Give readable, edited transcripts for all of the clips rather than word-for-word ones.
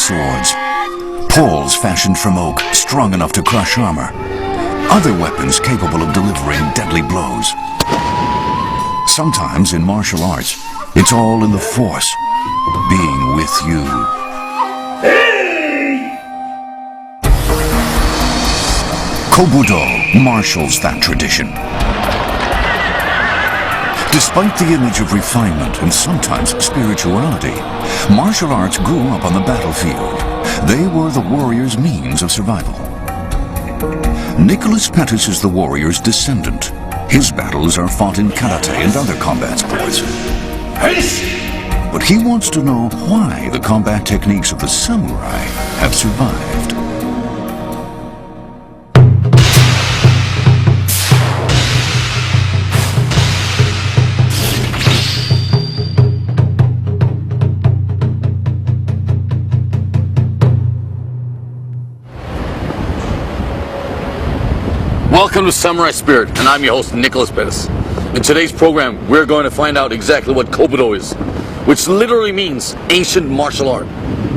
swords, poles fashioned from oak, strong enough to crush armor, other weapons capable of delivering deadly blows. Sometimes in martial arts, it's all in the force, being with you. Kobudo marshals that tradition. Despite the image of refinement and sometimes spirituality, martial arts grew up on the battlefield. They were the warrior's means of survival. Nicholas Pettas is the warrior's descendant. His battles are fought in karate and other combat sports. But he wants to know why the combat techniques of the samurai have survived. Welcome to Samurai Spirit, and I'm your host, Nicholas Pettas. In today's program, we're going to find out exactly what Kobudo is, which literally means ancient martial art.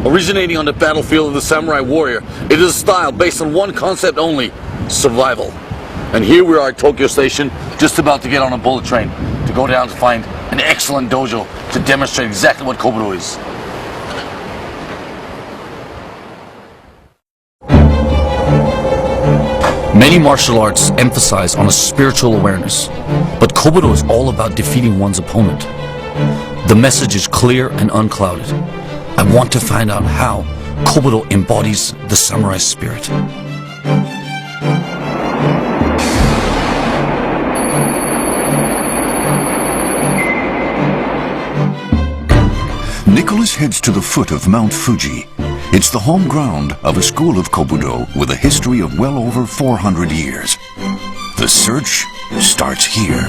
Originating on the battlefield of the samurai warrior, it is a style based on one concept only: survival. And here we are at Tokyo Station, just about to get on a bullet train to go down to find an excellent dojo to demonstrate exactly what Kobudo is. Many martial arts emphasize on a spiritual awareness, but Kobudo is all about defeating one's opponent. The message is clear and unclouded. I want to find out how Kobudo embodies the samurai spirit. Nicholas heads to the foot of Mount Fuji. It's the home ground of a school of Kobudo with a history of well over 400 years. The search starts here.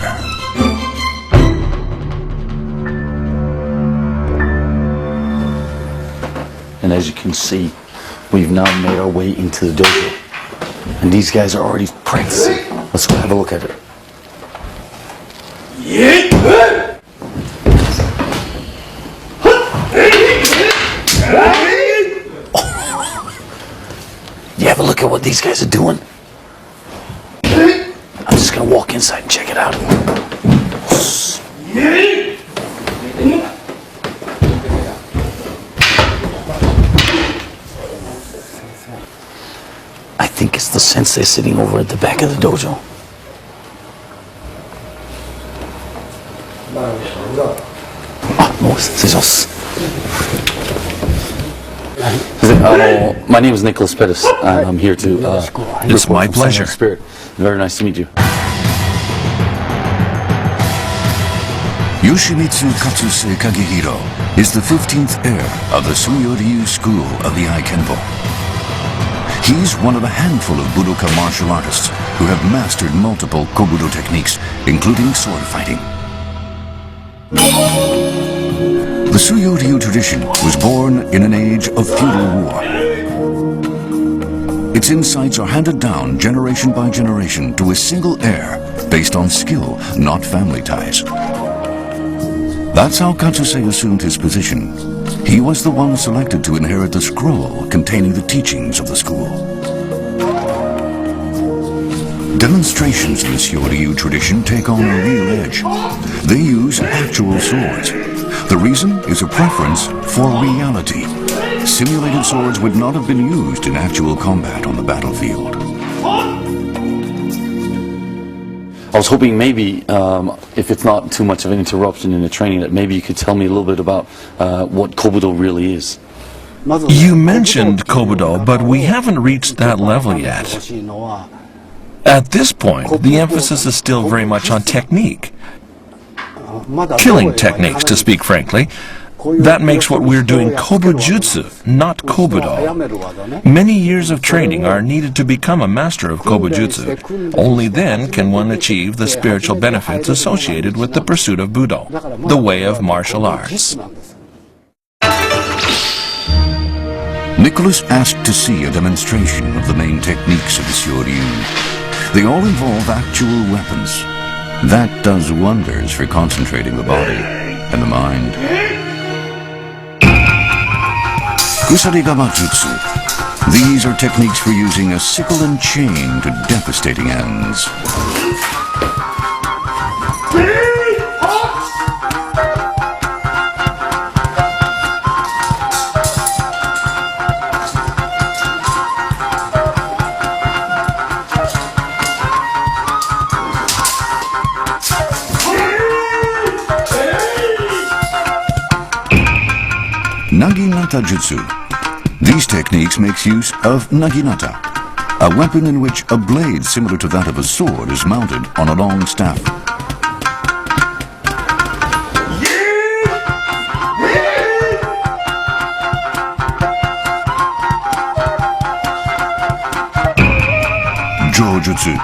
And as you can see, we've now made our way into the dojo. And these guys are already practicing. Let's go have a look at it. You have a look at what these guys are doing? I'm just gonna walk inside and check it out. I think it's the sensei sitting over at the back of the dojo. My name is Nicholas Pettas, and I'm here to... It's my pleasure. Spirit. Very nice to meet you. Yoshimitsu Katsuse Kagehiro is the 15th heir of the Suio Ryu school of the Aikenbo. He's one of a handful of Budoka martial artists who have mastered multiple Kobudo techniques, including sword fighting. The Suio Ryu tradition was born in an age of feudal war. Its insights are handed down generation by generation to a single heir based on skill, not family ties. That's how Katsuse assumed his position. He was the one selected to inherit the scroll containing the teachings of the school. Demonstrations in the Suio Ryu tradition take on a real edge. They use actual swords. The reason is a preference for reality. Simulated swords would not have been used in actual combat on the battlefield. I was hoping maybe, if it's not too much of an interruption in the training, that maybe you could tell me a little bit about what Kobudo really is. You mentioned Kobudo, but we haven't reached that level yet. At this point, the emphasis is still very much on technique. Killing techniques, to speak frankly. That makes what we're doing Kobujutsu, not Kobudo. Many years of training are needed to become a master of Kobujutsu. Only then can one achieve the spiritual benefits associated with the pursuit of Budo, the way of martial arts. Nicholas asked to see a demonstration of the main techniques of the Suio Ryu. They all involve actual weapons. That does wonders for concentrating the body and the mind. Kusarigama Jutsu. These are techniques for using a sickle and chain to devastating ends. Naginata Jutsu. These techniques makes use of naginata, a weapon in which a blade similar to that of a sword is mounted on a long staff. Jojutsu.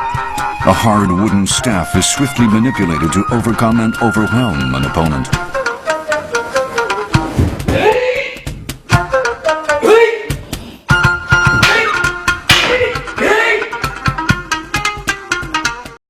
A hard wooden staff is swiftly manipulated to overcome and overwhelm an opponent.